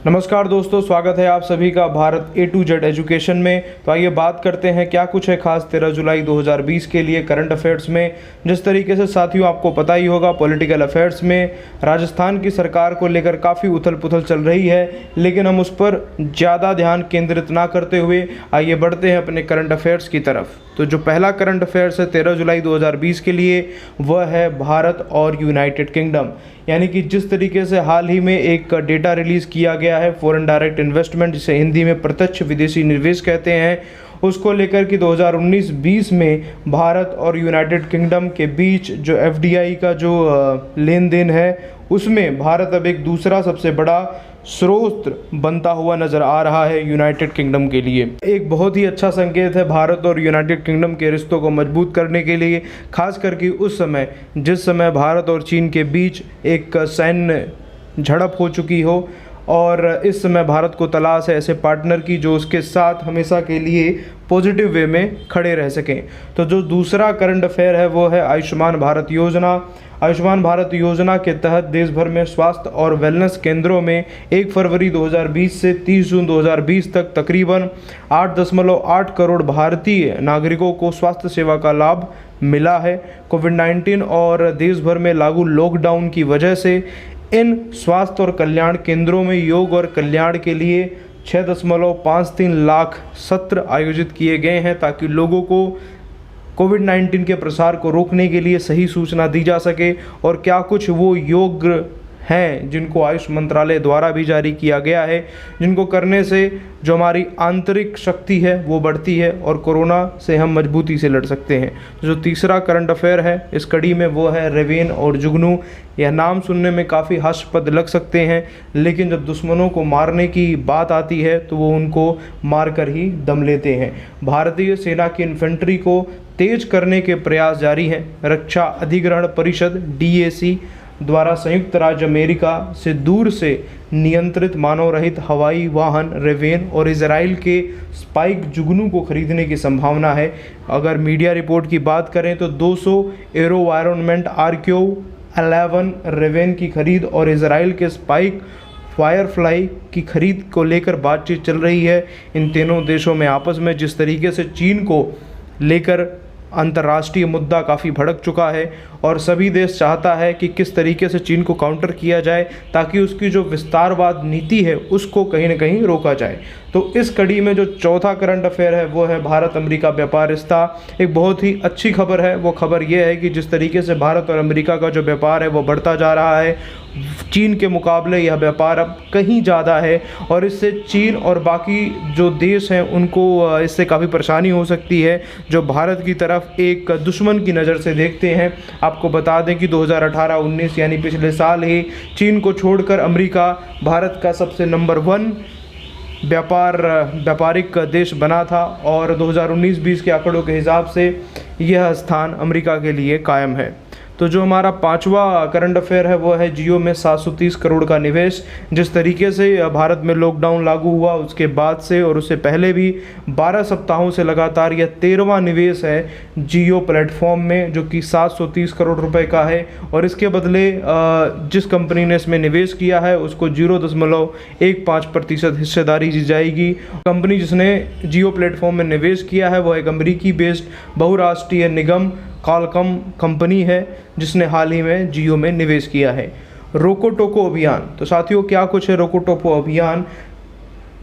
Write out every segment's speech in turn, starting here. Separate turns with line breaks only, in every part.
नमस्कार दोस्तों, स्वागत है आप सभी का Bharat A to Z education में। तो आइए बात करते हैं क्या कुछ है खास 13 जुलाई 2020 के लिए करंट अफेयर्स में। जिस तरीके से साथियों आपको पता ही होगा, पॉलिटिकल अफेयर्स में राजस्थान की सरकार को लेकर काफ़ी उथल पुथल चल रही है, लेकिन हम उस पर ज़्यादा ध्यान केंद्रित ना करते हुए आइए बढ़ते हैं अपने करंट अफेयर्स की तरफ। तो जो पहला करंट अफेयर्स है 13 जुलाई 2020 के लिए, वह है भारत और यूनाइटेड किंगडम। यानी कि जिस तरीके से हाल ही में एक डेटा रिलीज़ किया गया है फॉरेन डायरेक्ट इन्वेस्टमेंट, जिसे हिंदी में प्रत्यक्ष विदेशी निवेश कहते हैं, उसको लेकर कि 2019-20 में भारत और यूनाइटेड किंगडम के बीच जो FDI का जो लेन देन है, उसमें भारत अब एक दूसरा सबसे बड़ा स्रोत बनता हुआ नज़र आ रहा है यूनाइटेड किंगडम के लिए। एक बहुत ही अच्छा संकेत है भारत और यूनाइटेड किंगडम के रिश्तों को मजबूत करने के लिए, खास करके उस समय जिस समय भारत और चीन के बीच एक सैन्य झड़प हो चुकी हो, और इस समय भारत को तलाश है ऐसे पार्टनर की जो उसके साथ हमेशा के लिए पॉजिटिव वे में खड़े रह सकें। तो जो दूसरा करंट अफेयर है वो है आयुष्मान भारत योजना। आयुष्मान भारत योजना के तहत देश भर में स्वास्थ्य और वेलनेस केंद्रों में 1 फरवरी 2020 से 30 जून 2020 तक तकरीबन 8.8 करोड़ भारतीय नागरिकों को स्वास्थ्य सेवा का लाभ मिला है। कोविड-19 और देश भर में लागू लॉकडाउन की वजह से इन स्वास्थ्य और कल्याण केंद्रों में योग और कल्याण के लिए 6.53 लाख सत्र आयोजित किए गए हैं, ताकि लोगों को कोविड-19 के प्रसार को रोकने के लिए सही सूचना दी जा सके। और क्या कुछ वो योग हैं जिनको आयुष मंत्रालय द्वारा भी जारी किया गया है, जिनको करने से जो हमारी आंतरिक शक्ति है वो बढ़ती है और कोरोना से हम मजबूती से लड़ सकते हैं। जो तीसरा करंट अफेयर है इस कड़ी में वो है रेवेन और जुगनू। यह नाम सुनने में काफ़ी हास्यास्पद लग सकते हैं, लेकिन जब दुश्मनों को मारने की बात आती है तो वो उनको मारकर ही दम लेते हैं। भारतीय सेना की इन्फेंट्री को तेज करने के प्रयास जारी हैं। रक्षा अधिग्रहण परिषद DAC द्वारा संयुक्त राज्य अमेरिका से दूर से नियंत्रित मानव रहित हवाई वाहन रेवेन और इजराइल के स्पाइक जुगनू को खरीदने की संभावना है। अगर मीडिया रिपोर्ट की बात करें तो 200 एरोवायरमेंट RQ-11 रेवेन की खरीद और इजराइल के स्पाइक फायरफ्लाई की खरीद को लेकर बातचीत चल रही है। इन तीनों देशों में आपस में जिस तरीके से चीन को लेकर अंतर्राष्ट्रीय मुद्दा काफ़ी भड़क चुका है और सभी देश चाहता है कि किस तरीके से चीन को काउंटर किया जाए, ताकि उसकी जो विस्तारवाद नीति है उसको कहीं ना कहीं रोका जाए। तो इस कड़ी में जो चौथा करंट अफेयर है वो है भारत अमेरिका व्यापार रिश्ता। एक बहुत ही अच्छी खबर है। वो खबर ये है कि जिस तरीके से भारत और अमेरिका का जो व्यापार है वो बढ़ता जा रहा है, चीन के मुकाबले यह व्यापार अब कहीं ज़्यादा है, और इससे चीन और बाकी जो देश हैं उनको इससे काफ़ी परेशानी हो सकती है, जो भारत की तरफ एक दुश्मन की नज़र से देखते हैं। आपको बता दें कि 2018-19 यानी पिछले साल ही चीन को छोड़कर अमेरिका भारत का सबसे नंबर 1 व्यापारिक देश बना था, और 2019-20 के आंकड़ों के हिसाब से यह स्थान अमेरिका के लिए कायम है। तो जो हमारा पांचवा करंट अफेयर है वो है जियो में 730 करोड़ का निवेश। जिस तरीके से भारत में लॉकडाउन लागू हुआ उसके बाद से और उससे पहले भी 12 सप्ताहों से लगातार यह 13वां निवेश है जियो प्लेटफॉर्म में, जो कि 730 करोड़ रुपए का है। और इसके बदले जिस कंपनी ने इसमें निवेश किया है उसको 0.15% हिस्सेदारी दी जाएगी। कंपनी जिसने जियो प्लेटफॉर्म में निवेश किया है वो एक अमेरिकी बेस्ड बहुराष्ट्रीय निगम कॉलकॉम कंपनी है, जिसने हाल ही में जियो में निवेश किया है। रोको टोको अभियान। तो साथियों क्या कुछ है रोको टोको अभियान?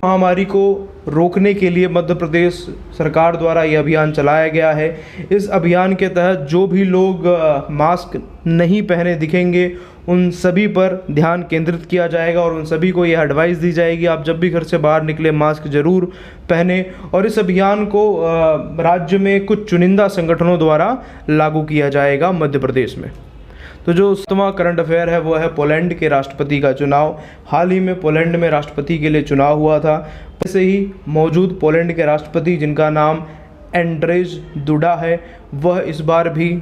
महामारी को रोकने के लिए मध्य प्रदेश सरकार द्वारा यह अभियान चलाया गया है। इस अभियान के तहत जो भी लोग मास्क नहीं पहने दिखेंगे उन सभी पर ध्यान केंद्रित किया जाएगा और उन सभी को यह एडवाइस दी जाएगी आप जब भी घर से बाहर निकले मास्क जरूर पहने। और इस अभियान को राज्य में कुछ चुनिंदा संगठनों द्वारा लागू किया जाएगा मध्य प्रदेश में। तो जो 7वां करंट अफेयर है वो है पोलैंड के राष्ट्रपति का चुनाव। हाल ही में पोलैंड में राष्ट्रपति के लिए चुनाव हुआ था। वैसे ही मौजूद पोलैंड के राष्ट्रपति जिनका नाम एंड्रेज दुडा है, वह इस बार भी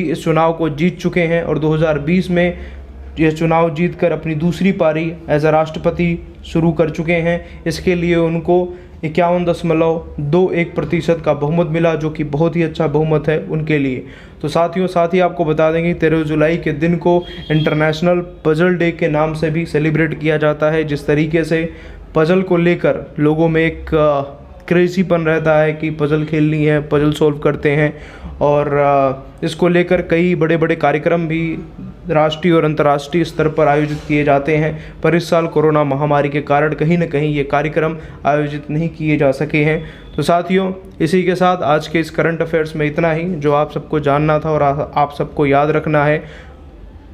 इस चुनाव को जीत चुके हैं और 2020 में यह चुनाव जीतकर अपनी दूसरी पारी एज अ राष्ट्रपति शुरू कर चुके हैं। इसके लिए उनको 51.21% का बहुमत मिला, जो कि बहुत ही अच्छा बहुमत है उनके लिए। तो साथियों, साथ ही आपको बता देंगे 13 जुलाई के दिन को इंटरनेशनल पजल डे के नाम से भी सेलिब्रेट किया जाता है। जिस तरीके से पजल को लेकर लोगों में एक क्रेजीपन रहता है कि पजल खेलनी है, पजल सॉल्व करते हैं, और इसको लेकर कई बड़े बड़े कार्यक्रम भी राष्ट्रीय और अंतर्राष्ट्रीय स्तर पर आयोजित किए जाते हैं। पर इस साल कोरोना महामारी के कारण कहीं न कहीं ये कार्यक्रम आयोजित नहीं किए जा सके हैं। तो साथियों, इसी के साथ आज के इस करंट अफेयर्स में इतना ही, जो आप सबको जानना था और आप सबको याद रखना है।